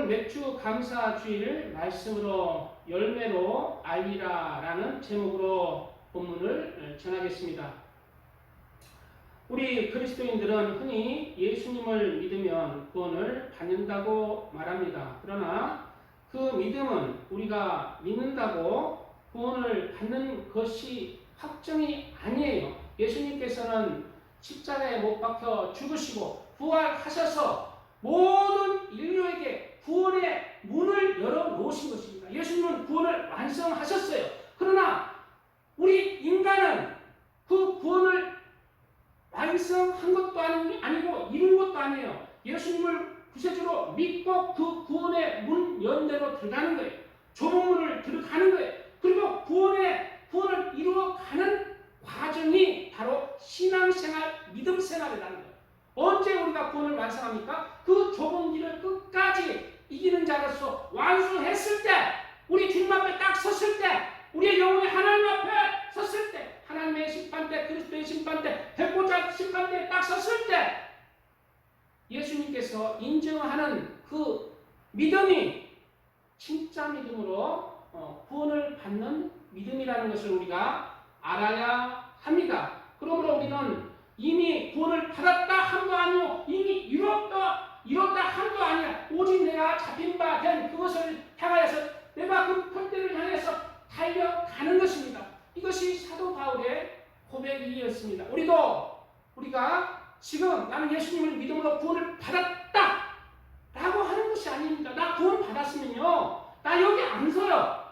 맥주 감사 주일 말씀으로 열매로 알리라라는 제목으로 본문을 전하겠습니다. 우리 그리스도인들은 흔히 예수님을 믿으면 구원을 받는다고 말합니다. 그러나 그 믿음은 우리가 믿는다고 구원을 받는 것이 확정이 아니에요. 예수님께서는 십자가에 못 박혀 죽으시고 부활하셔서 모든 인류에게 구원의 문을 열어놓으신 것입니다. 예수님은 구원을 완성하셨어요. 그러나 우리 인간은 그 구원을 완성한 것도 아니고 이룬 것도 아니에요. 예수님을 구세주로 믿고 그 구원의 문 연대로 들어가는 거예요. 좁은 문을 들어가는 거예요. 그리고 구원을 이루어가는 과정이 바로 신앙생활, 믿음생활이라는 거예요. 언제 우리가 구원을 완성합니까? 그 좁은 길을 끝까지 이기는 자로서 완수했을 때, 우리 주님 앞에 딱 섰을 때, 우리의 영혼이 하나님 앞에 섰을 때, 하나님의 심판대, 그리스도의 심판대, 백보자 심판대에 딱 섰을 때 예수님께서 인정하는 그 믿음이 진짜 믿음으로 구원을 받는 믿음이라는 것을 우리가 알아야 합니다. 그러므로 우리는 이미 구원을 받았다 함도 아니고 이미 이뤘다 함도 아니야. 오직 내가 잡힌 바 된 그것을 향하여서 내가 그 표대를 향해서 달려가는 것입니다. 이것이 사도 바울의 고백이었습니다. 우리가 지금 나는 예수님을 믿음으로 구원을 받았다 라고 하는 것이 아닙니다. 나 구원 받았으면요, 나 여기 안 서요.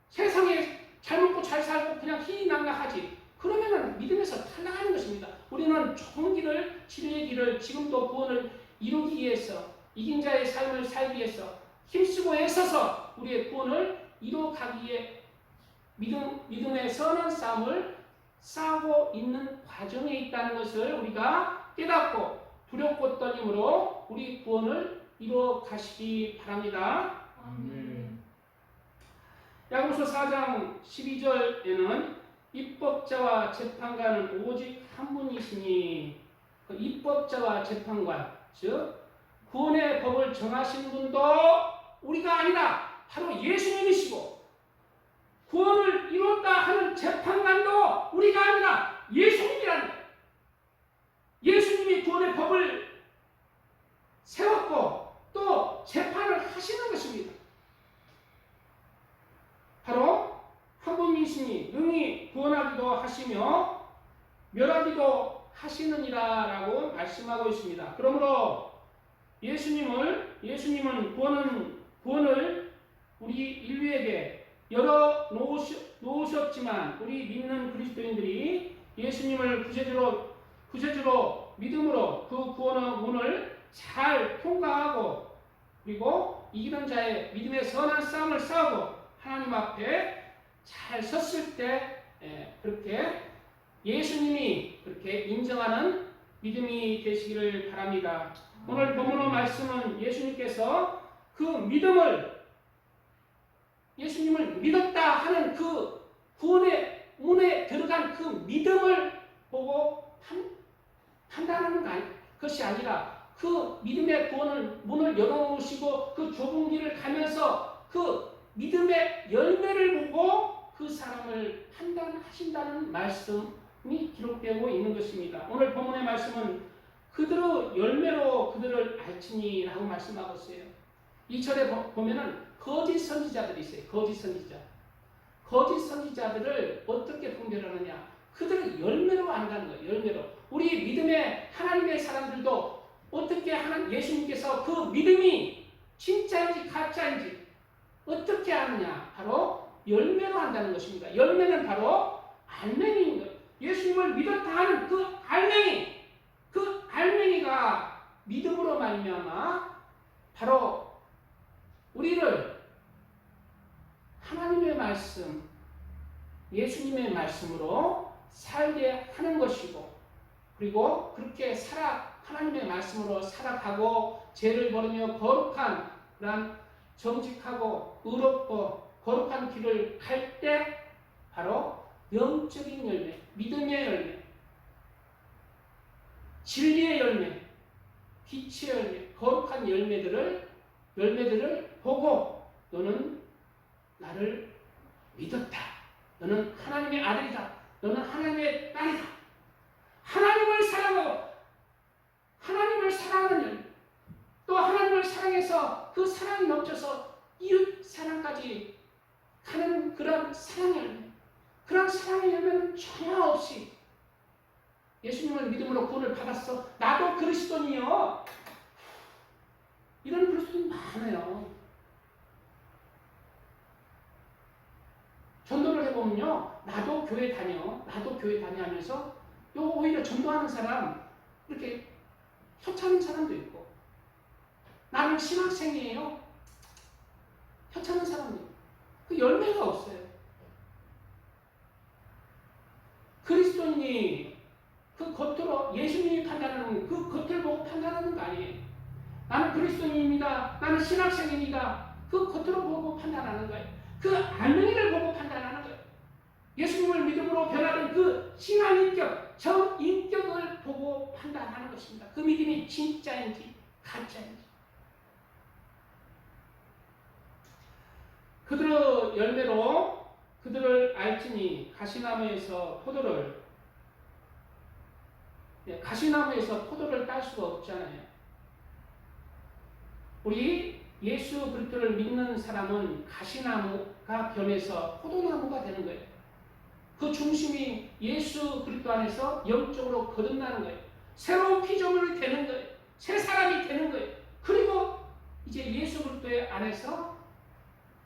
세상에 잘 먹고 잘 살고 그냥 희희낙낙하지. 그러면은 믿음에서 탈락하는 것입니다. 우리는 좋은 길을, 치료의 길을, 지금도 구원을 이루기 위해서, 이긴 자의 삶을 살기 위해서 힘쓰고 애써서 우리의 구원을 이루어가기 위해 믿음의 선한 싸움을 싸우고 있는 과정에 있다는 것을 우리가 깨닫고 두렵고 떨림으로 우리 구원을 이루어 가시기 바랍니다. 아멘. 야고보서 4장 12절에는 입법자와 재판관은 오직 한 분이시니, 그 입법자와 재판관, 즉 구원의 법을 정하신 분도 우리가 아니라 바로 예수님이시고, 구원을 이뤘다 하는 재판관도 우리가 아니라 예수님이라는 거예요. 예수님이 구원의 법을 세웠고 또 재판을 하시는 것입니다. 바로 한 분이시니 능히 구원하기도 하시며 멸하기도 하시느니라 라고 말씀하고 있습니다. 그러므로 예수님은 구원을 우리 인류에게 열어 놓으셨지만, 우리 믿는 그리스도인들이 예수님을 구세주로 믿음으로 그 구원의 문을 잘 통과하고, 그리고 이기는 자의 믿음의 선한 싸움을 싸우고 하나님 앞에 잘 섰을 때 그렇게 예수님이 그렇게 인정하는 믿음이 되시기를 바랍니다. 오늘 본문의 말씀은 예수님께서 그 예수님을 믿었다 하는 그 구원의 문에 들어간 그 믿음을 보고 판단하는 것이 아니라, 그 믿음의 구원을 문을 열어놓으시고 그 좁은 길을 가면서 그 믿음의 열매를 보고 그 사람을 판단하신다는 말씀이 기록되고 있는 것입니다. 오늘 본문의 말씀은 그들의 열매로 그들을 알지니 라고 말씀하고 있어요. 이 절에 보면은 거짓 선지자들이 있어요. 거짓 선지자들을 어떻게 분별하느냐? 그들을 열매로 안다는 거예요. 열매로. 우리 믿음의 하나님의 사람들도 어떻게 예수님께서 그 믿음이 진짜인지 가짜인지 어떻게 아느냐? 바로 열매로 한다는 것입니다. 열매는 바로 알맹이인 거예요. 예수님을 믿었다 하는 그 알맹이가 믿음으로 말미암아 바로 우리를 하나님의 말씀, 예수님의 말씀으로 살게 하는 것이고, 그리고 그렇게 하나님의 말씀으로 살아가고 죄를 버리며 거룩한 그런 정직하고 의롭고 거룩한 길을 갈 때 바로 영적인 열매, 믿음의 열매, 진리의 열매, 빛의 열매, 거룩한 열매들을 보고 너는 나를 믿었다. 너는 하나님의 아들이다. 너는 하나님의 딸이다. 하나님을 사랑하고 하나님을 사랑하는 열매, 또 하나님을 사랑해서 그 사랑이 넘쳐서 이웃 사랑까지 가는 그런 사랑의 열매, 그런 사랑의 열매는 전혀 없이 예수님을 믿음으로 구원을 받았어. 나도 그리스도인이요. 이런 그리스도인이 많아요. 전도를 해보면요. 나도 교회 다녀 하면서 오히려 전도하는 사람, 이렇게 혀차는 사람도 있고, 나는 신학생이에요. 혀차는 사람도 있고, 그 열매가 없어요. 그리스도인이 그 겉으로 예수님이 판단하는 그 겉을 보고 판단하는 거 아니에요. 나는 그리스도인입니다. 나는 신학생입니다. 그 겉으로 보고 판단하는 거예요. 그 알맹이를 보고 판단하는 거예요. 예수님을 믿음으로 변화된 그 신앙 인격, 정 인격을 보고 판단하는 것입니다. 그 믿음이 진짜인지 가짜인지. 그들의 열매로 그들을 알지니 가시나무에서 포도를 딸 수가 없잖아요. 우리 예수 그리스도를 믿는 사람은 가시나무가 변해서 포도나무가 되는 거예요. 그 중심이 예수 그리스도 안에서 영적으로 거듭나는 거예요. 새로운 피조물이 되는 거예요. 새 사람이 되는 거예요. 그리고 이제 예수 그리스도의 안에서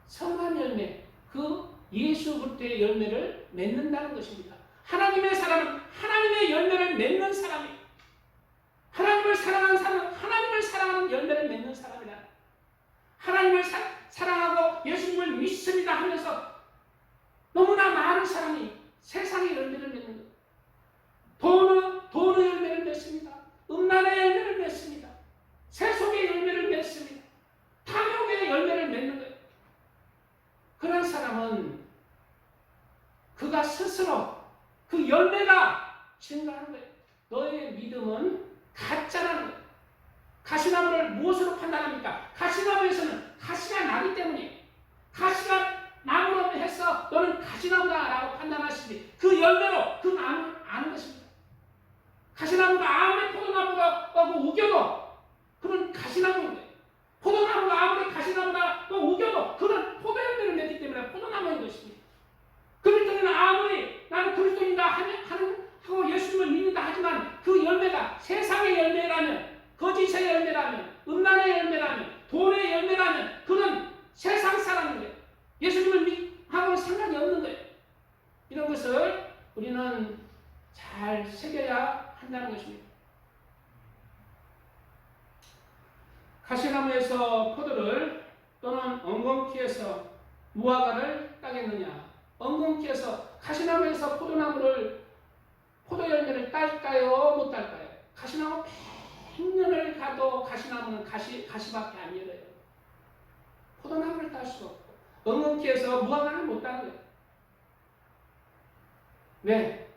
선한 열매, 그 예수 그리스도의 열매를 맺는다는 것입니다. 하나님의 사람은 하나님의 열매를 맺는 사람이에요. 하나님을 사랑하는 사람은 하나님을 사랑하는 열매를 맺는 사람이다. 하나님을 사랑하고 예수님을 믿습니다 하면서 너무나 많은 사람이 세상의 열매를 맺는 거예요. 돈의 열매를 맺습니다. 음란의 열매를 맺습니다. 세속의 열매를 맺습니다. 탐욕의 열매를 맺는 거예요. 그런 사람은 그가 스스로 그 열매가 증가하는 거예요. 너의 믿음은 가짜라는 거예요. 가시나무를 무엇으로 판단합니까? 가시나무에서는 가시가 나기 때문에 가시가 나무로 해서 너는 가시나무다라고 판단하시니 그 열매로 그 나무를 아는 것입니다. 가시나무가 아무리 포도나무가 우겨도 그는 가시나무인 거예요. 포도나무가 아무리 가시나무가 우겨도 그는 포도 열매를 맺기 때문에 포도나무인 것입니다. 그리스도인은 아무리 나는 그리스도인이다 하고 예수님을 믿는다 하지만 그 열매가 세상의 열매라면, 거짓의 열매라면, 음란의 열매라면, 돈의 열매라면 그는 세상 사람인 거예요. 예수님을 하고는 상관이 없는 거예요. 이런 것을 우리는 잘 새겨야 한다는 것입니다. 가시나무에서 포도를 또는 엉겅퀴에서 무화과를 따겠느냐? 엉겅퀴에서 가시나무에서 포도 열매를 딸까요? 못 딸까요? 가시나무 100년을 가도 가시나무는 가시밖에 안 열어요. 포도나무를 딸 수가 없고 엉겅퀴에서 무화과를 못 따는 거예요. 왜?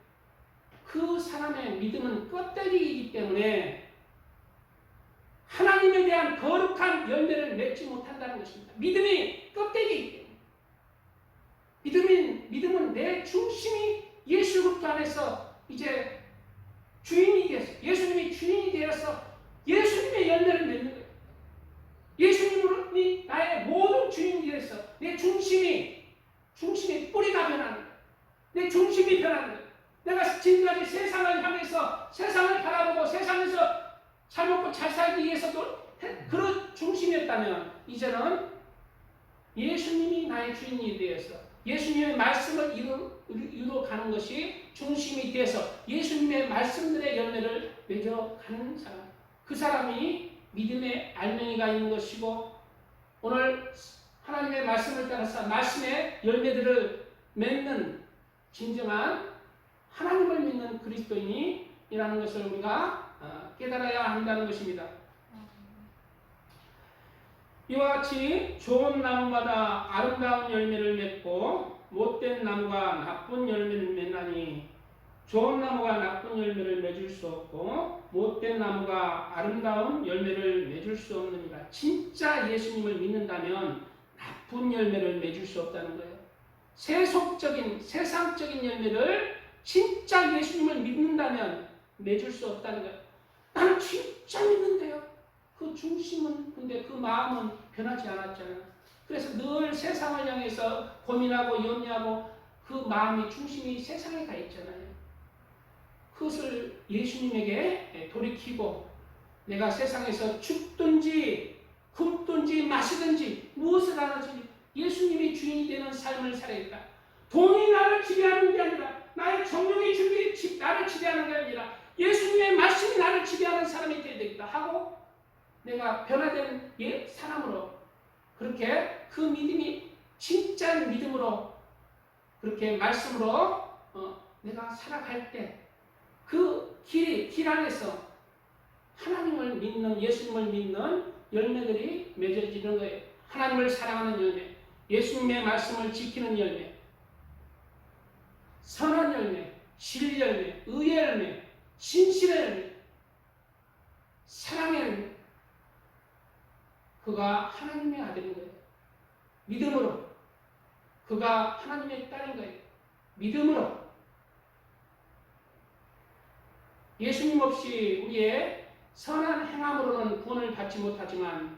그 사람의 믿음은 껍데기이기 때문에 하나님에 대한 거룩한 열매를 맺지 못한다는 것입니다. 믿음이 껍데기이기 때문에 믿음은 내 중심이 예수 그리스도 안에서 이제 주인이 되어서 예수님이 주인이 되어서 예수님의 열매를 맺는 거예요. 예수님이 나의 모든 주인이 되어서 내 중심이 뿌리가 변하는 거예요. 내 중심이 변하는 거예요. 내가 지금까지 세상을 향해서 세상을 바라보고 세상에서 잘 먹고 잘 살기 위해서도 그런 중심이었다면 이제는 예수님이 나의 주인이 되어서 예수님의 말씀을 이루어가는 것이 중심이 되어서 예수님의 말씀들의 열매를 맺어가는 사람, 그 사람이 믿음의 알맹이가 있는 것이고 오늘 하나님의 말씀을 따라서 말씀의 열매들을 맺는 진정한 하나님을 믿는 그리스도인이라는 것을 우리가 깨달아야 한다는 것입니다. 이와 같이 좋은 나무마다 아름다운 열매를 맺고 못된 나무가 나쁜 열매를 맺나니 좋은 나무가 나쁜 열매를 맺을 수 없고 못된 나무가 아름다운 열매를 맺을 수 없느니라. 진짜 예수님을 믿는다면 나쁜 열매를 맺을 수 없다는 거예요. 세속적인 세상적인 열매를 진짜 예수님을 믿는다면 맺을 수 없다는 거예요. 나는 진짜 믿는데요. 그 중심은 근데 그 마음은 변하지 않았잖아요. 그래서 늘 세상을 향해서 고민하고 염려하고 그 마음의 중심이 세상에 가 있잖아요. 그것을 예수님에게 돌이키고 내가 세상에서 죽든지 굶든지 마시든지 무엇을 하든지 예수님이 주인이 되는 삶을 살아야겠다. 돈이 나를 지배하는 게 아니라 나의 정욕이 나를 지배하는 게 아니라 예수님의 말씀이 나를 지배하는 사람이 되어야 되겠다 하고 내가 변화된 사람으로 그렇게 그 믿음이 진짜 믿음으로 그렇게 말씀으로 내가 살아갈 때 그 길 안에서 하나님을 믿는 예수님을 믿는 열매들이 맺어지는 거예요. 하나님을 사랑하는 열매, 예수님의 말씀을 지키는 열매, 선한 열매, 진리 열매, 의의 열매, 진실의 열매, 사랑의 열매. 그가 하나님의 아들인 거예요. 믿음으로. 그가 하나님의 딸인 거예요. 믿음으로. 예수님 없이 우리의 선한 행함으로는 구원을 받지 못하지만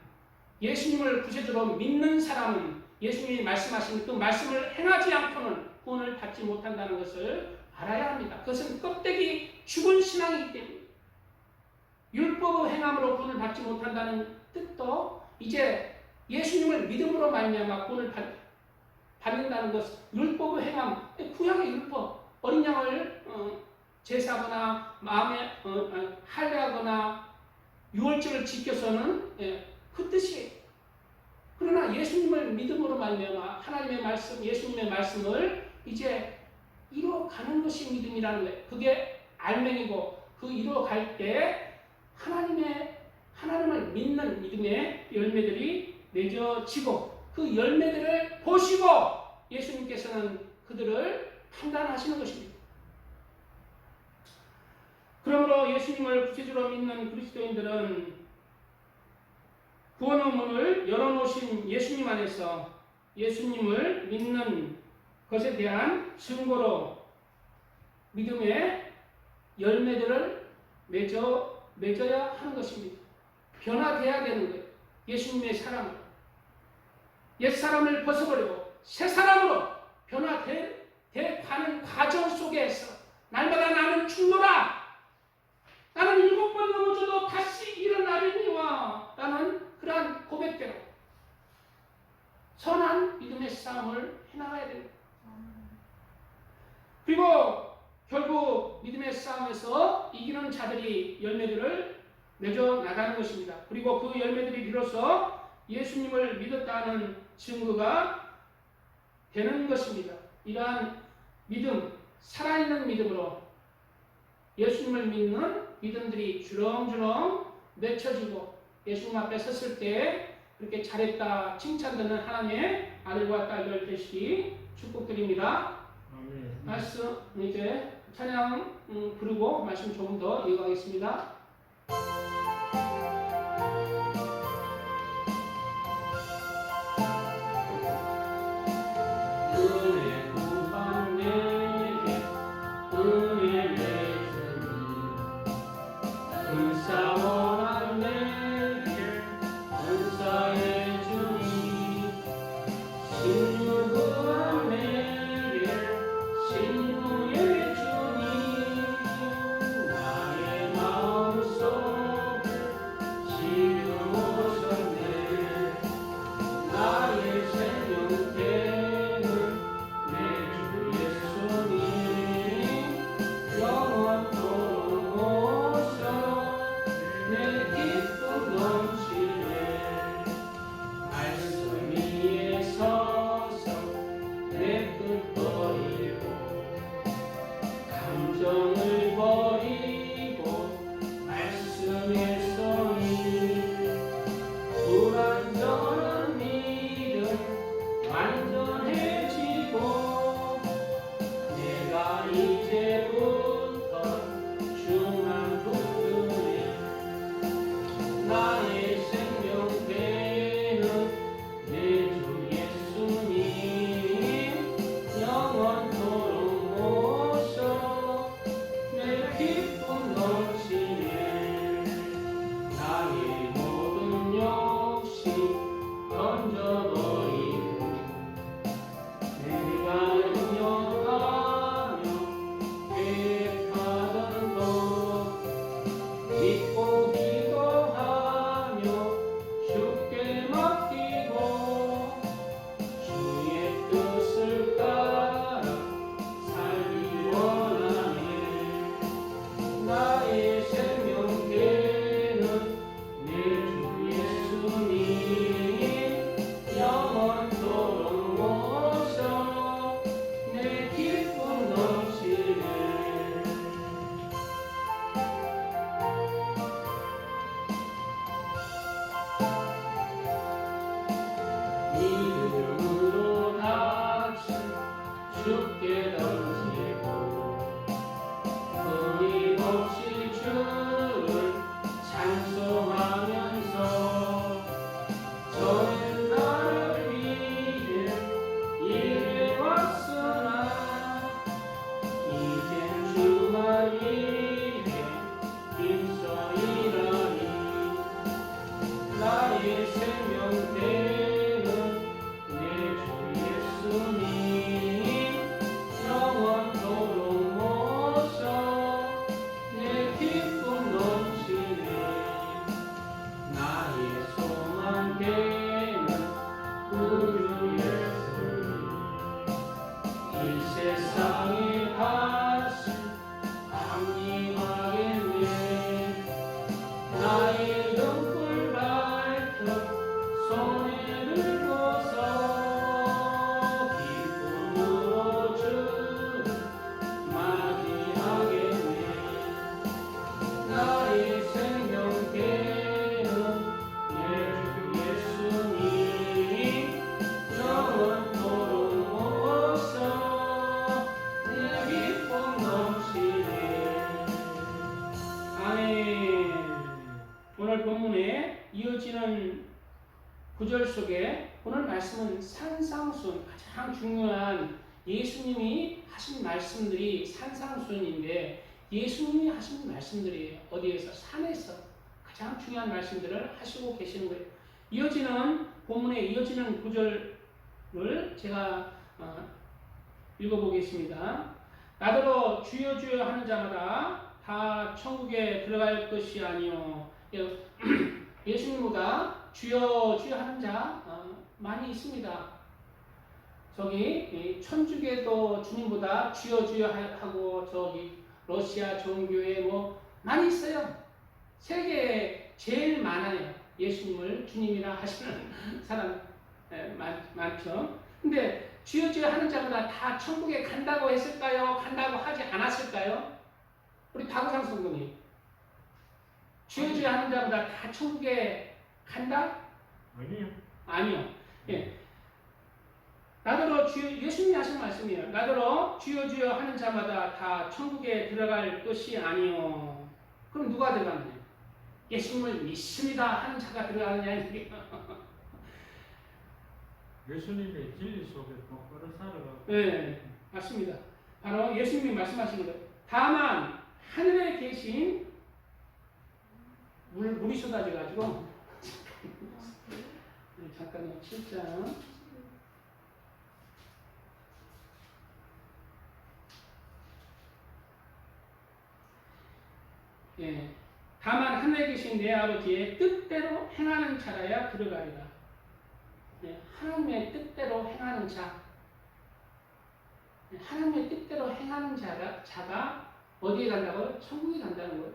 예수님을 구세주로 믿는 사람은 예수님이 말씀하신 그 말씀을 행하지 않고는 구원을 받지 못한다는 것을 알아야 합니다. 그것은 껍데기 죽은 신앙이기 때문에 율법의 행함으로 구원을 받지 못한다는 뜻도 이제 예수님을 믿음으로 말미암아 구원을 받는다는 것, 율법의 행함, 구약의 율법, 어린 양을 제사하거나 마음에 할례하거나 유월절을 지켜서는 그 뜻이. 그러나 예수님을 믿음으로 말미암아 하나님의 말씀, 예수님의 말씀을 이제 이루어가는 것이 믿음이라는 거예요. 그게 알맹이고 그 이루어갈 때 하나님을 믿는 믿음의 열매들이 맺어지고 그 열매들을 보시고 예수님께서는 그들을 판단하시는 것입니다. 그러므로 예수님을 구세주로 믿는 그리스도인들은 구원의 문을 열어놓으신 예수님 안에서 예수님을 믿는 것에 대한 증거로 믿음의 열매들을 맺어야 하는 것입니다. 변화되어야 되는 거예요. 예수님의 사람으로. 옛사람을 벗어버리고 새 사람으로 변화되가는 과정 속에서 날마다 나는 죽노라. 나는 7번 넘어져도 다시 일어나리니와 라는 그러한 고백대로 선한 믿음의 싸움을 해나가야 됩니다. 그리고 결국 믿음의 싸움에서 이기는 자들이 열매들을 맺어 나가는 것입니다. 그리고 그 열매들이 비로소 예수님을 믿었다는 증거가 되는 것입니다. 이러한 믿음, 살아있는 믿음으로 예수님을 믿는 믿음들이 주렁주렁 맺혀지고 예수님 앞에 섰을 때 그렇게 잘했다 칭찬되는 하나님의 아들과 딸들 되시기 축복드립니다. 말씀 이제 찬양 부르고 말씀 조금 더 이어가겠습니다. 나의 생명 되는 내 주 예수님 영원토록 모셔 내 기쁨 넘치네 나의 소망 되는 구주 예수님 이 세상에 다시 강림하겠네 나의 등불 밝혀 손에 들고서 기쁨으로 주를 맞이하겠네 나의 생명 되는 내 주 예수님 영원토록 모셔 내 기쁨 넘치네 아멘. 오늘 본문에 이어지는 구절 속에 오늘 말씀은 산상수훈 가장 중요한 예수님이 하신 말씀들이 산상수훈인데 예수님이 하신 말씀들이에요. 어디에서? 산에서 가장 중요한 말씀들을 하시고 계시는 거예요. 이어지는 본문에 이어지는 구절을 제가 읽어보겠습니다. 나더러 주여 주여 하는 자마다 다 천국에 들어갈 것이 아니요. 예수님보다 주여 주여 하는 자 많이 있습니다. 저기 천주교도 주님보다 주여 주여 하고 저기 러시아 종교에 뭐 많이 있어요. 세계에 제일 많아요. 예수님을 주님이라 하시는 사람 많죠. 근데 주여 주여 하는 자보다 다 천국에 간다고 했을까요? 간다고 하지 않았을까요? 우리 박우상 성도님 주여 주여 하는 자보다 다 천국에 간다? 아니요. 아니요. 예. 나더러 주여 예수님이 하신 말씀이에요. 나더러 주여 주여 하는 자마다 다 천국에 들어갈 것이 아니요. 그럼 누가 들어가느냐? 예수님을 믿습니다 하는 자가 들어가느냐? 예수님의 진리 속에 똑바로 살아가고. 네, 맞습니다. 바로 예수님이 말씀하시는 거예요. 다만 하늘에 계신 물이 쏟아져가지고 잠깐만 7장 예, 다만 하늘에 계신 내 아버지의 뜻대로 행하는 자라야 들어가리라. 예, 하나님의 뜻대로 행하는 자, 하나님의 뜻대로 행하는 자가 어디에 간다고요? 천국에 간다는 거예요.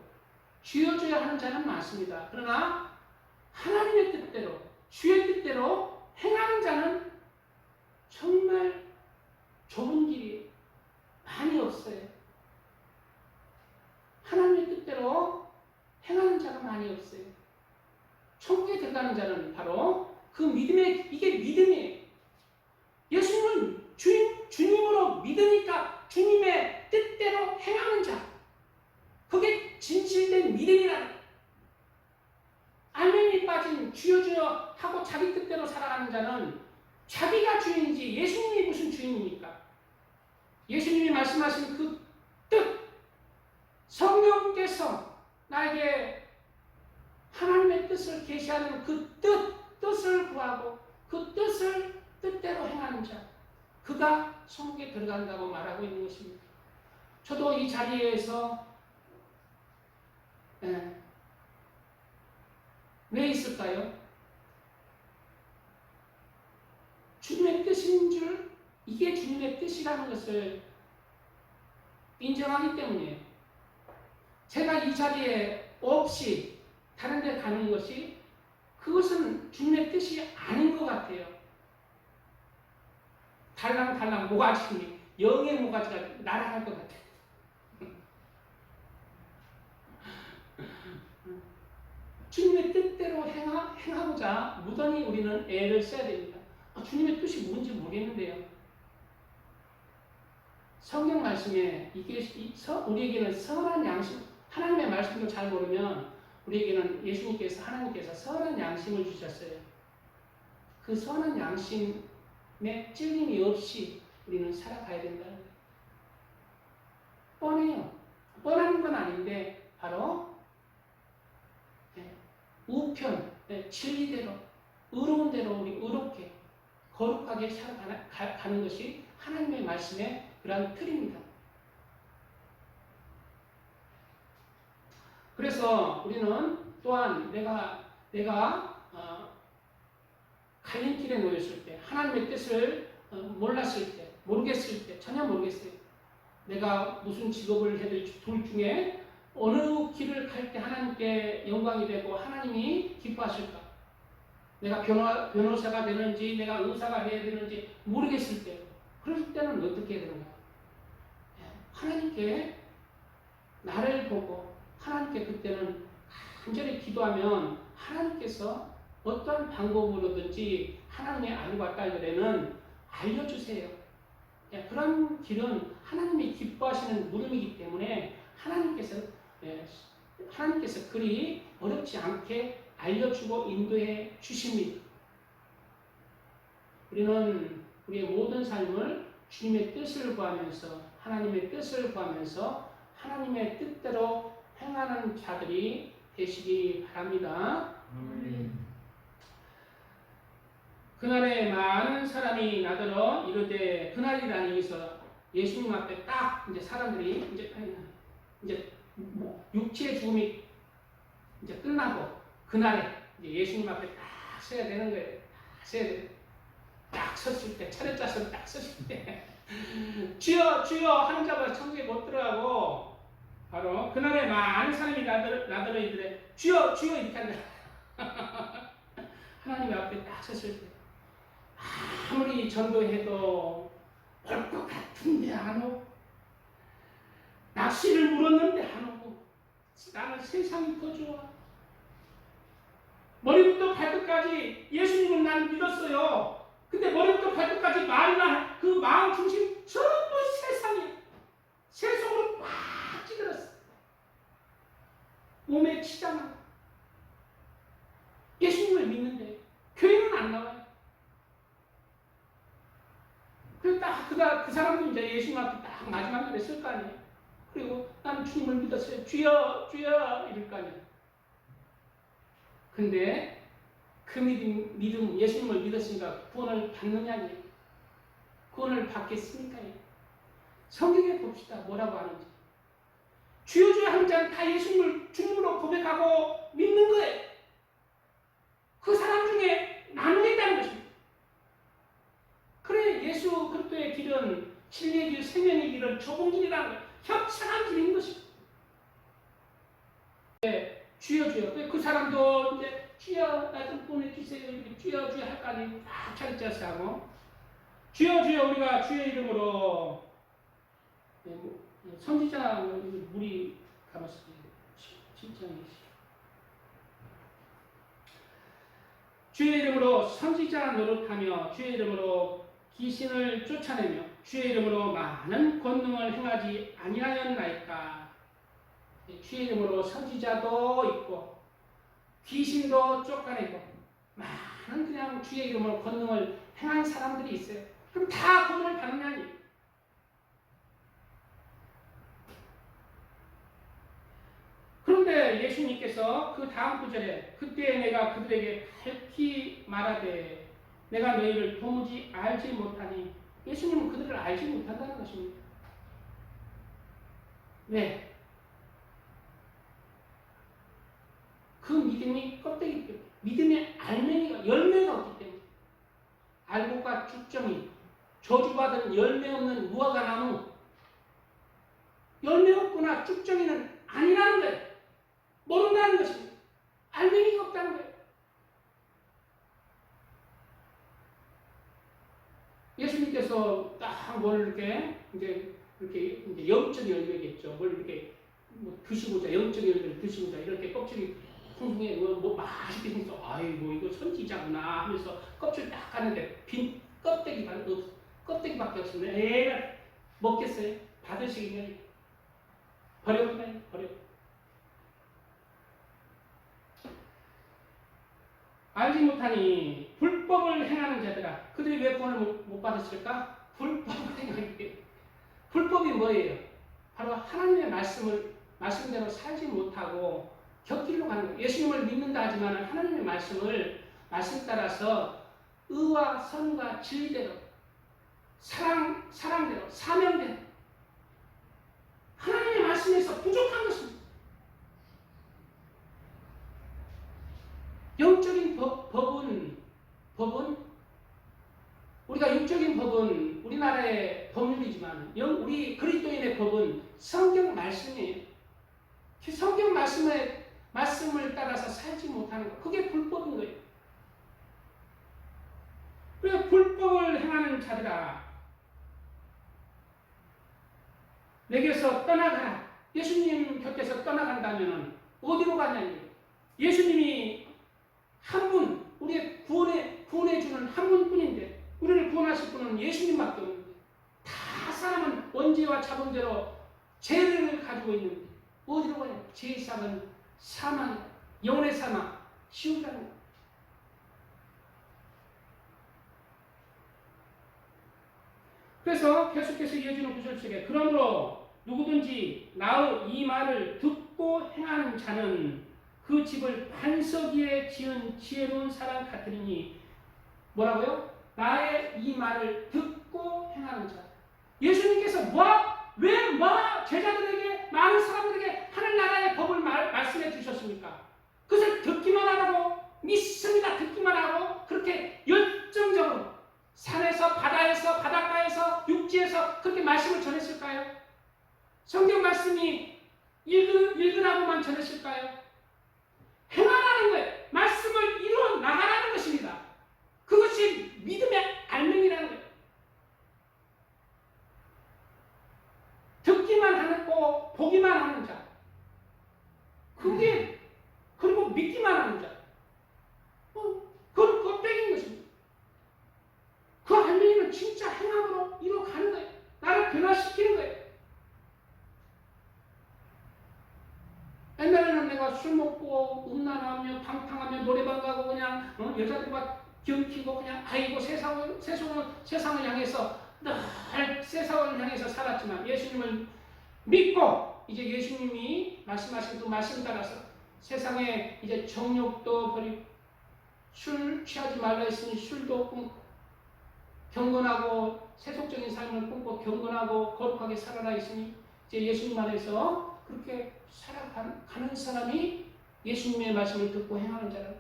주여 주여 하는 자는 많습니다. 그러나 하나님의 뜻대로, 주의 뜻대로 행하는 자는 정말 좁은 길이 많이 없어요. 하나님의 뜻대로 행하는 자가 많이 없어요. 천국에 들어가는 자는 바로 그 믿음의, 이게 믿음이에요. 예수님은 주님으로 믿으니까 주님의 뜻대로 행하는 자. 그게 진실된 믿음이라는 거예요. 알맹이 빠진 주여 주여 하고 자기 뜻대로 살아가는 자는 자기가 주인이지 예수님이 무슨 주인입니까? 예수님이 말씀하신 그 뜻, 성령께서 나에게 하나님의 뜻을 계시하는 그 뜻을 구하고 그 뜻대로 행하는 자, 그가 천국에 들어간다고 말하고 있는 것입니다. 저도 이 자리에서 왜 있을까요? 주님의 뜻인 줄, 이게 주님의 뜻이라는 것을 인정하기 때문이에요. 제가 이 자리에 없이 다른 데 가는 것이, 그것은 주님의 뜻이 아닌 것 같아요. 달랑달랑 모가지, 영의 모가지가 날아갈 것 같아요. 주님의 뜻대로 행하고자 무던히 우리는 애를 써야 됩니다. 주님의 뜻이 뭔지 모르겠는데요. 성경 말씀에 우리에게는 선한 양심, 하나님의 말씀도 잘 모르면 우리에게는 예수님께서, 하나님께서 선한 양심을 주셨어요. 그 선한 양심에 찔림이 없이 우리는 살아가야 된다는 거예요. 뻔해요. 뻔한 건 아닌데 바로 우편, 진리대로 의로운 대로 우리 의롭게 거룩하게 살아가는 것이 하나님의 말씀의 그러한 틀입니다. 그래서 우리는 또한 내가 갈림길에 놓였을 때, 하나님의 뜻을 몰랐을 때, 모르겠을 때, 전혀 모르겠어요. 내가 무슨 직업을 해야 될지 둘 중에 어느 길을 갈 때 하나님께 영광이 되고 하나님이 기뻐하실까? 내가 변호사가 되는지, 내가 의사가 해야 되는지 모르겠을 때, 그럴 때는 어떻게 해야 되는가? 하나님께 나를 보고 하나님께 그때는 간절히 기도하면 하나님께서 어떠한 방법으로든지 하나님의 아들과 딸들에는 알려주세요. 그런 길은 하나님이 기뻐하시는 물음이기 때문에 하나님께서 그리 어렵지 않게 알려주고 인도해 주십니다. 우리는 우리의 모든 삶을 주님의 뜻을 구하면서 하나님의 뜻을 구하면서 하나님의 뜻대로 행하는 자들이 되시기 바랍니다. 그날에 많은 사람이 나더러 이르되, 그날이라니 있어 예수님 앞에 딱 이제 사람들이 이제 육체의 죽음이 이제 끝나고 그날에 이제 예수님 앞에 딱 서야 되는 거예요. 서야 돼. 딱 섰을 때, 차례 짜서 딱 섰을 때 주여 주여 하는 자마다 천국에 못 들어가고, 바로 그날에 많은 사람이 나더러 이르되 주여 주여 이렇게 한다. 하나님 앞에 딱 섰을 때 아무리 전도해도 올 것 같은데 안 오고, 낚시를 물었는데 안 오고, 나는 세상이 더 좋아. 머리부터 발끝까지 예수님을 나는 믿었어요. 근데 머리부터 발끝까지 말이나 그 마음 중심 전부 세상이야. 세속으로 꽉 찌들었어. 몸에 치장하고. 예수님을 믿는데 교회는 안 나와요. 그래서 딱 그 사람도 이제 예수님 앞에 딱 마지막 날에 쓸 거 아니에요. 그리고 나는 주님을 믿었어요. 주여 주여 이럴 거 아니에요. 근데 그 믿음 예수님을 믿었으니까 구원을 받느냐니, 구원을 받겠습니까? 성경에 봅시다. 뭐라고 하는지. 주여 주여 하는 자는 다 예수님을 주님으로 고백하고 믿는 거예요. 그 사람 중에 나누게 있다는 것입니다. 그래, 예수 그리스도의 길은 진리의 길, 생명의 길은 좁은 길이라는 거예요. 협착한 길인 것입니다. 주여 주여. 그 사람도 이제 주여 나 좀 보내주세요. 이렇게 주여 주여 할 거 아니에요. 딱 차례 짜서 하고, 주여 주여 우리가 주의 이름으로 선지자 물이 가만있어. 7장이지. 주의 이름으로 선지자 노릇하며 주의 이름으로 귀신을 쫓아내며 주의 이름으로 많은 권능을 행하지 아니하였나이까. 주의 이름으로 선지자도 있고 귀신도 쫓아내고 많은 그냥 주의 이름으로 권능을 행한 사람들이 있어요. 그럼 다 구원을 받느냐니. 그런데 예수님께서 그 다음 구절에 그때 내가 그들에게 밝히 말하되 내가 너희를 도무지 알지 못하니, 예수님은 그들을 알지 못한다는 것입니다. 왜? 그 믿음이 껍데기 때문에, 믿음의 알맹이가 열매가 없기 때문에. 알곡과 쭉정이 저주받은 열매 없는 무화과 나무, 열매 없거나 쭉정이는 아니라는 거예요. 모른다는 것입니다. 알맹이가 없다는 거예요. 예수님께서 딱 뭘 이렇게 이제 영적 열매겠죠. 뭘 이렇게 드시고자, 영적 열매를 드시고자 이렇게 껍질이 풍성해 뭐 맛있게 생겨서 아이고 이거 선지자구나 하면서 껍질 딱 가는데 빈 껍데기밖에 없으면 애가 먹겠어요? 받으시겠냐? 버려본다. 버려. 알지 못하니 불법을 행하는 자들아. 그들이 왜 구원을 못 받았을까? 불법을 행하기 때문에. 불법이 뭐예요? 바로 하나님의 말씀대로 살지 못하고 곁길로 가는 거예요. 예수님을 믿는다 하지만 하나님의 말씀 따라서 의와 선과 진리대로 사랑대로 사명대로 하나님의 말씀에서 부족한 것입니다. 영적인 법은 우리가 육적인 법은 우리나라의 법률이지만 우리 그리스도인의 법은 성경 말씀이에요. 성경 말씀을 따라서 살지 못하는 것, 그게 불법인 거예요. 그래서 불법을 행하는 자들아, 내게서 떠나가라. 예수님 곁에서 떠나간다면 어디로 가냐니, 예수님이 한 분, 우리의 구원해주는 한 분뿐인데, 우리를 구원하실 분은 예수님밖에 없는데, 다 사람은 원죄와 자본대로 죄를 가지고 있는데 어디로 가냐? 죄상은 사망이다. 영혼의 사망, 시험이라는 거예요. 그래서 계속해서 이어지는 구절 속에, 그러므로 누구든지 나의 이 말을 듣고 행하는 자는 그 집을 반석 위에 지은 지혜로운 사람 같으니, 뭐라고요? 나의 이 말을 듣고 행하는 자. 예수님께서 왜 제자들에게, 많은 사람들에게 하늘나라의 법을 말씀해 주셨습니까? 그것을 듣기만 하라고, 믿습니다 듣기만 하고, 그렇게 열정적으로 산에서 바다에서 바닷가에서 육지에서 그렇게 말씀을 전했을까요? 성경 말씀이 읽으라고만 전했을까요? 행하라는 거예요. 말씀을 이루어 나가라는 것입니다. 그것이 믿음의 알맹이라는 거예요. 듣기만 하고 보기만 하는 자, 그게, 그리고 믿기만 하는 자, 그건 껍데기인 것입니다. 그 알맹이는 진짜 행함으로 이루어가는 거예요. 나를 변화시키는 거예요. 옛날에는 내가 술 먹고 음란하며 방탕하며 노래방 가고 그냥 여자들과 경키고 그냥 아이고 세상을 향해서 늘 세상을 향해서 살았지만, 예수님을 믿고 이제 예수님이 말씀하신 그 말씀 따라서 세상에 이제 정욕도 버리고, 술 취하지 말라 했으니 술도 끊고, 경건하고 세속적인 삶을 끊고 경건하고 거룩하게 살아라 했으니, 이제 예수님 안에서 그렇게 살아가는 사람이 예수님의 말씀을 듣고 행하는 자라.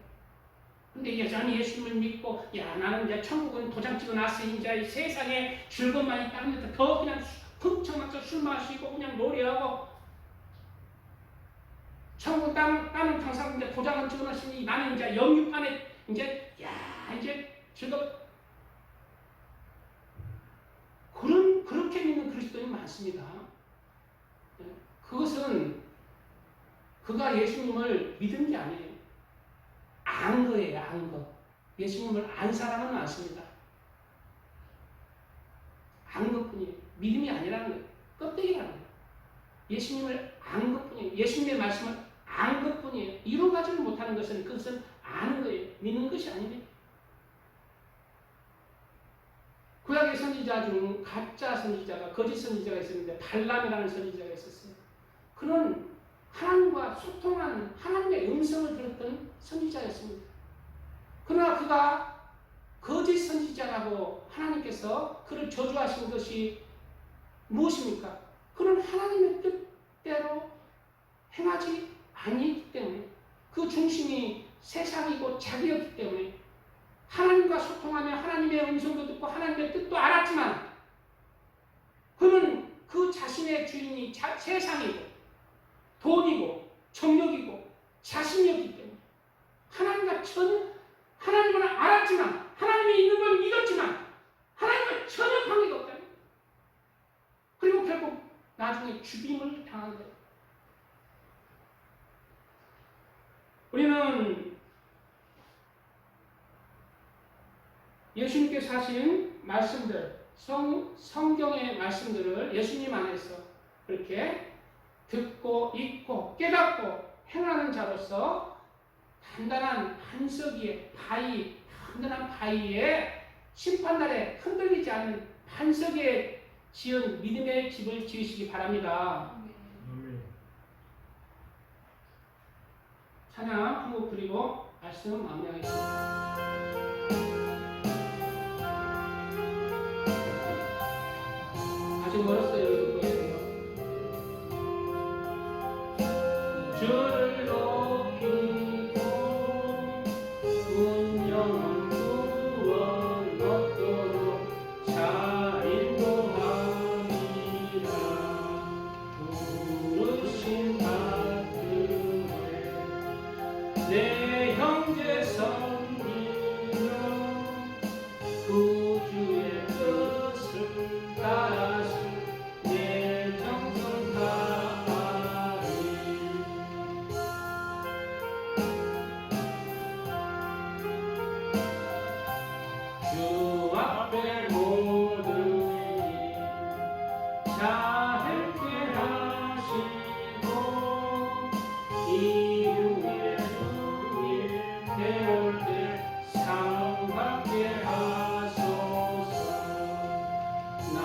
근데 여전히 예수님을 믿고, 야, 나는 이제 천국은 도장 찍어 놨으니 이제 세상에 즐거움만 있다면 더 그냥 흥청망청 술 마시고 그냥 노래하고, 천국 땅은 항상 이제 도장을 찍어 놨으니 나는 이제 영육간에 이제 그렇게 믿는 그리스도인이 많습니다. 그것은 그가 예수님을 믿은 게 아니에요. 안 거예요, 안 거. 예수님을 안 사람은 많습니다. 안 것뿐이에요. 믿음이 아니라는 거예요. 껍데기라는 거예요. 예수님을 안 것뿐이에요. 예수님의 말씀을 안 것뿐이에요. 이루어가지를 못하는 것은 그것은 아는 거예요. 믿는 것이 아니에요. 구약의 선지자 중 가짜 선지자가, 거짓 선지자가 있었는데 발람이라는 선지자가 있었어요. 그는 하나님과 소통하는, 하나님의 음성을 들었던 선지자였습니다. 그러나 그가 거짓 선지자라고 하나님께서 그를 저주하신 것이 무엇입니까? 그는 하나님의 뜻대로 행하지 아니기 때문에, 그 중심이 세상이고 자기였기 때문에, 하나님과 소통하며 하나님의 음성도 듣고 하나님의 뜻도 알았지만, 그는 그 자신의 주인이 세상이고 돈이고 정력이고 자신이었기 때문에, 하나님은 알았지만, 하나님이 있는 걸 믿었지만 하나님과 전혀 관계가 없다. 그리고 결국 나중에 죽임을 당한 거예요. 우리는 예수님께서 하신 말씀들, 성경의 말씀들을 예수님 안에서 그렇게 듣고 읽고 깨닫고 행하는 자로서 단단한 바위에 심판날에 흔들리지 않는 반석에 지은 믿음의 집을 지으시기 바랍니다. 찬양 한 곡 드리고 말씀 마무리하겠습니다. 아직 멀었어요. 주를 높이고 운명은 구원 얻도록 잘 인도하리라. 부르심 받들에 내 형제 섬기며 구주의 뜻을 따라서 내 정성 다하리. 주 앞에 모든 일 자행케 하시고 이후에 주님 배울 때 상받게 하소서. 나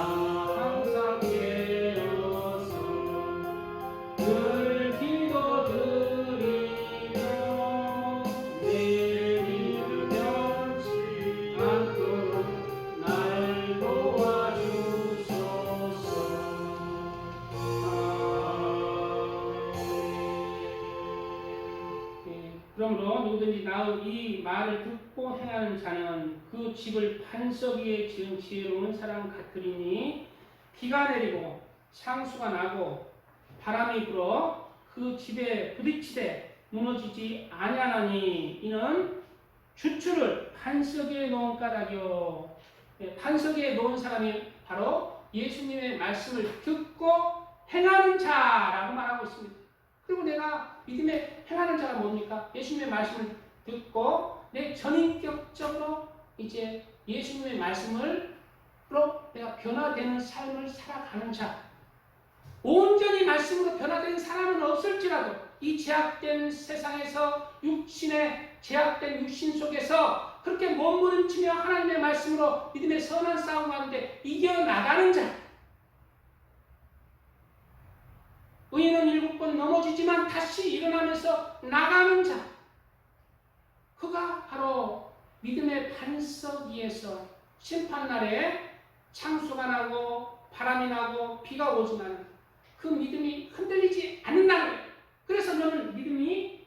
항상 깨어서 늘 기도드리며 내 믿음 변치 않도록 날 도와주소서. 그러므로 누구든지 나의 이 말을 듣고 행하는 자는 그 집을 반석 위에 지은 지혜로운 사람 같으리니 비가 내리고 상수가 나고 바람이 불어 그 집에 부딪히되 무너지지 아니하나니 이는 주추를 반석 위에 놓은 까닭이요. 반석 위에 놓은 사람이 바로 예수님의 말씀을 듣고 행하는 자라고 말하고 있습니다. 그리고 내가 믿음에 행하는 자가 뭡니까? 예수님의 말씀을 듣고 내 전인격적으로 이제 예수님의 말씀으로 내가 변화되는 삶을 살아가는 자. 온전히 말씀으로 변화된 사람은 없을지라도 이 제약된 세상에서 육신의 제약된 육신 속에서 그렇게 몸부림치며 하나님의 말씀으로 믿음의 선한 싸움 가운데 이겨나가는 자. 의인은 7번 넘어지지만 다시 일어나면서 나가는 자. 그가 바로 믿음의 반석 위에서 심판날에 창수가 나고 바람이 나고 비가 오지만 그 믿음이 흔들리지 않는다는 거예요. 그래서 너는 믿음이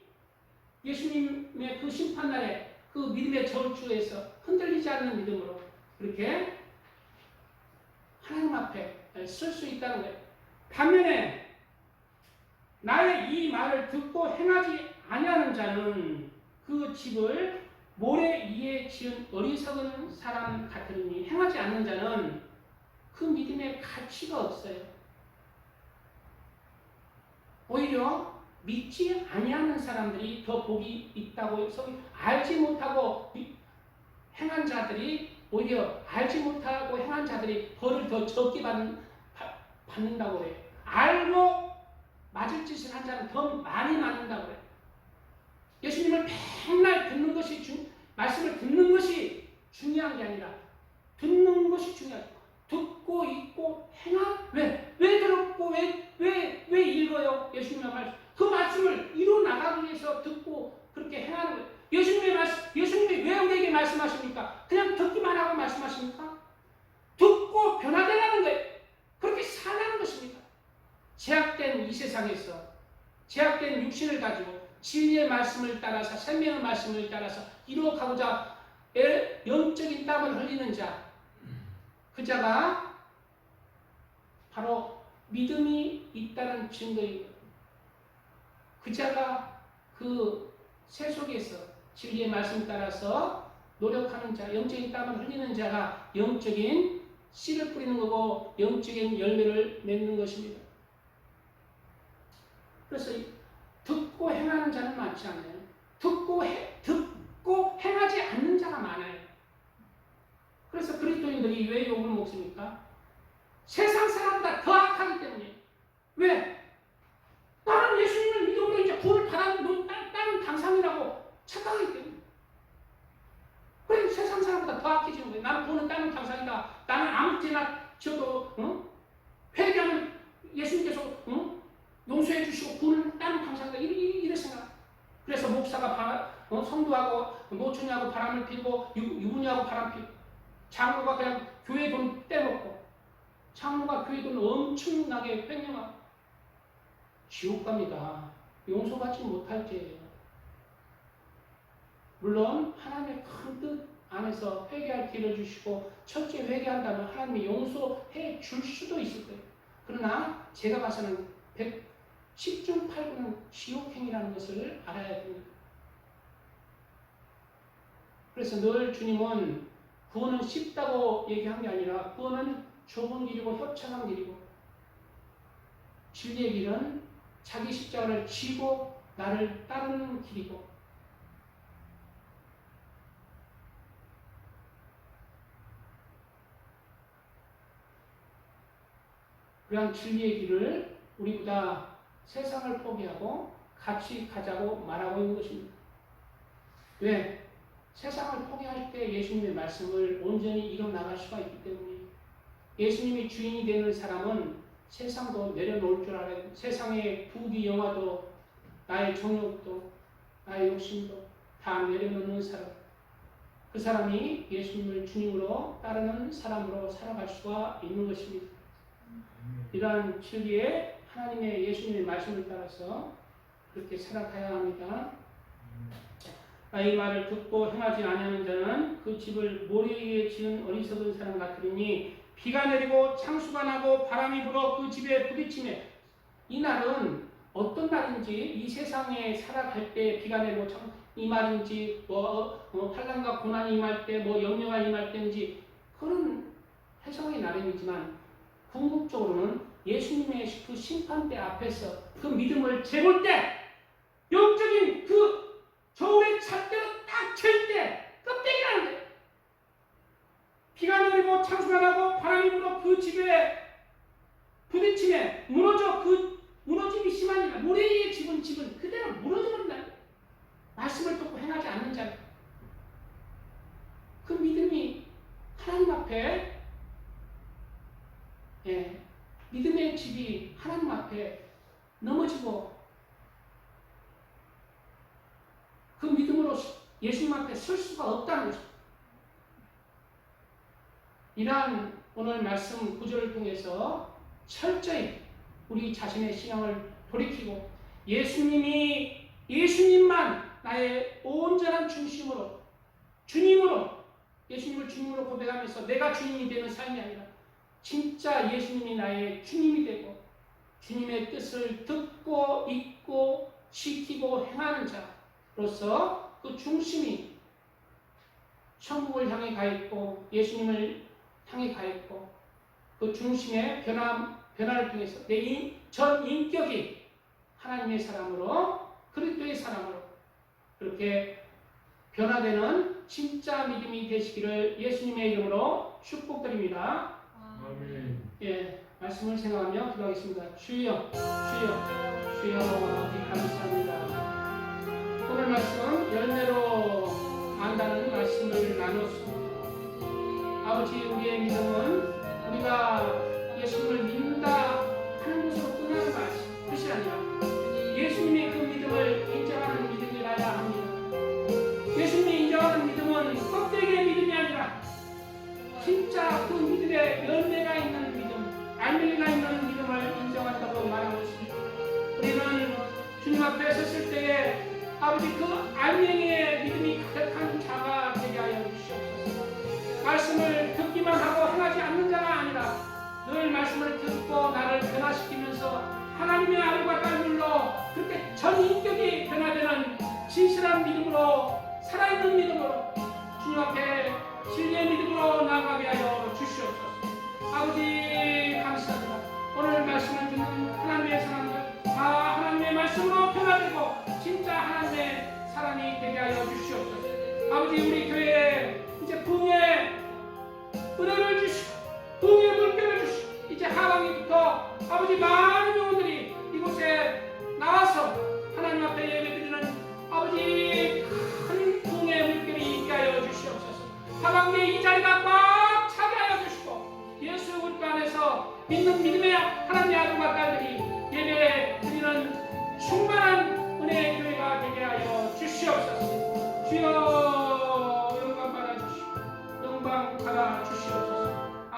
예수님의 그 심판날에 그 믿음의 저울추에서 흔들리지 않는 믿음으로 그렇게 하나님 앞에 설 수 있다는 거예요. 반면에 나의 이 말을 듣고 행하지 아니하는 자는 그 집을 모래 위에 지은 어리석은 사람 같으니 행하지 않는 자는 그 믿음에 가치가 없어요. 오히려 믿지 아니하는 사람들이 더 복이 있다고 해서 알지 못하고 행한 자들이 오히려 알지 못하고 행한 자들이 벌을 더 적게 받는다고 해요. 알고 맞을 짓을 한 자는 더 많이 맞는다고 해요. 예수님을 맨날 듣는 것이 말씀을 듣는 것이 중요한 게 아니라 듣는 것이 중요해요. 듣고 읽고 행한 왜 들었고 왜 읽어요? 예수님의 말씀 그 말씀을 이루 나가기 위해서 듣고 그렇게 행하는 거예요. 예수님이 왜 우리에게 말씀하십니까? 그냥 듣기만 하고 말씀하십니까? 듣고 변화되라는 거예요. 그렇게 살라는 것입니다. 제약된 이 세상에서 제약된 육신을 가지고 진리의 말씀을 따라서 생명의 말씀을 따라서 이루어가고자 영적인 땀을 흘리는 자, 그 자가 바로 믿음이 있다는 증거입니다. 그 자가 그 새 속에서 진리의 말씀 따라서 노력하는 자, 영적인 땀을 흘리는 자가 영적인 씨를 뿌리는 거고 영적인 열매를 맺는 것입니다. 그래서 듣고 행하는 자는 많지 않아요. 듣고 행하지 않는 자가 많아요. 그래서 그리스도인들이 왜 욕을 먹습니까? 세상 사람보다 더 악하기 때문에. 왜? 나는 예수님을 믿음으로 이제 구원을 받았는 나는 당상이라고 착각하기 때문에. 그래 세상 사람보다 더 악해지는 거예요. 나는 구원은 나는 당상이다. 나는 아무 때나 저도 회개하면 예수님께서 용서해 주시고 구원은 나는 당상이다. 이래 생각. 그래서 목사가 성도하고 노천이하고 바람을 피고 유부녀하고 바람 피고 장로가 그냥 교회 돈 떼먹고 장로가 교회 돈 엄청나게 횡령하고 지옥 갑니다. 용서받지 못할 죄예요. 물론 하나님의 큰 뜻 안에서 회개할 길을 주시고 첫째 회개한다면 하나님이 용서해 줄 수도 있을 거예요. 그러나 제가 봐서는 10중 8구는 지옥행이라는 것을 알아야 됩니다. 그래서 늘 주님은 구원은 쉽다고 얘기한 게 아니라 구원은 좁은 길이고 협착한 길이고 진리의 길은 자기 십자가를 지고 나를 따르는 길이고 그러한 진리의 길을 우리보다 세상을 포기하고 같이 가자고 말하고 있는 것입니다. 왜? 세상을 포기할 때 예수님의 말씀을 온전히 이뤄나갈 수가 있기 때문에 예수님이 주인이 되는 사람은 세상도 내려놓을 줄 알아야 돼요. 세상의 부귀 영화도 나의 정욕도 나의 욕심도 다 내려놓는 사람, 그 사람이 예수님을 주님으로 따르는 사람으로 살아갈 수가 있는 것입니다. 이러한 진리에 하나님의 예수님의 말씀을 따라서 그렇게 살아가야 합니다. 이 말을 듣고 행하지 아니하는 자는 그 집을 모래 위에 지은 어리석은 사람 같으니 비가 내리고 창수가 나고 바람이 불어 그 집에 부딪히매. 이 날은 어떤 날인지 이 세상에 살아갈 때 비가 내리고 이 말인지 환난과 고난이 임할 때 염려가 임할 때인지 그런 해석이 나름이지만 궁극적으로는 예수님의 그 심판대 앞에서 그 믿음을 재볼 때 영적인 그 저울의 잣대로 딱 칠 때 껍데기라는 거예요. 비가 내리고 창수가 나고 바람이 불어 그 집에 부딪히면 무너짐이 심하니까 모래 위에 집은 그대로 무너져버린다. 말씀을 듣고 행하지 않는 자는 그 믿음이 하나님 앞에 믿음의 집이 하나님 앞에 넘어지고 그 믿음으로 예수님 앞에 설 수가 없다는 거죠. 이러한 오늘 말씀 구절을 통해서 철저히 우리 자신의 신앙을 돌이키고 예수님만 나의 온전한 중심으로 예수님을 주님으로 고백하면서 내가 주님이 되는 삶이 아니라 진짜 예수님이 나의 주님이 되고 주님의 뜻을 듣고 읽고 지키고 행하는 자로서 그 중심이 천국을 향해 가 있고 예수님을 향해 가 있고 그 중심의 변화를 통해서 내 전 인격이 하나님의 사람으로 그리스도의 사람으로 그렇게 변화되는 진짜 믿음이 되시기를 예수님의 이름으로 축복드립니다. 아멘. 말씀을 생각하며 기도하겠습니다. 주여 감사합니다. 오늘 말씀 열매로 안다는 말씀을 나눴습니다. 아버지, 우리의 믿음은 우리가 예수님을 믿는다 하는 것으로 끝나는 것이 아니라 예수님의 그 믿음을 인정하는 믿음이라야 합니다. 예수님이 인정하는 믿음은 껍데기의 믿음이 아니라 진짜 그 믿음에 열매가 있는 믿음, 알맹이가 있는 믿음을 인정한다고 말하고 있습니다. 우리는 주님 앞에 섰을 때에 아버지 그 알맹이의 믿음이 가득한 자가 되게 하여 주시옵소서. 말씀을 듣기만 하고 행하지 않는 자가 아니라 늘 말씀을 듣고 나를 변화시키면서 하나님의 알과 깔물로 그렇게 전 인격이 변화되는 진실한 믿음으로 살아있는 믿음으로 주님 앞에 진리의 믿음으로 나아가게 하여 주시옵소서. 아버지 감사합니다. 오늘 말씀을 듣는 하나님의 사람들 다 하나님의 말씀으로 변화되고 진짜 하나님의 사람이 되게 하여 주시옵소서. 아버지, 우리 교회에 이제 붕의 은혜를 주시고 붕의 물결을 주시고 이제 하반기부터 아버지 많은 영혼들이 이곳에 나와서 하나님 앞에 예배드리는 아버지 큰 붕의 물결이 있게 하여 주시옵소서. 하반기에 이 자리가 꽉 차게 하여 주시고 예수 그리스도 안에서 믿는 믿음의 하나님의 아들과 딸들이